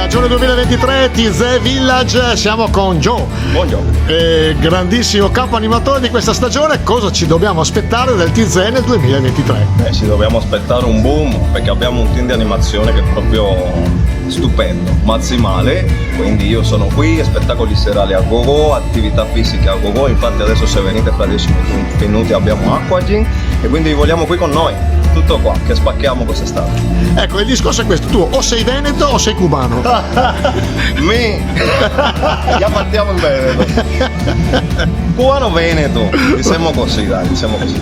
Stagione 2023 TZ Village, siamo con Joe. Buongiorno. Grandissimo capo animatore di questa stagione. Cosa ci dobbiamo aspettare del TZ nel 2023? Ci dobbiamo aspettare un boom perché abbiamo un team di animazione che è proprio stupendo, massimale. Quindi io sono qui, spettacoli serali a gogo, attività fisiche a gogo. Infatti adesso se venite fra 10 minuti abbiamo Aquagym e quindi vi vogliamo qui con noi. Tutto qua, che spacchiamo quest'estate. Ecco, il discorso è questo: tu o sei veneto o sei cubano. Già partiamo in Veneto. Cubano Veneto, diciamo così, dai, diciamo così.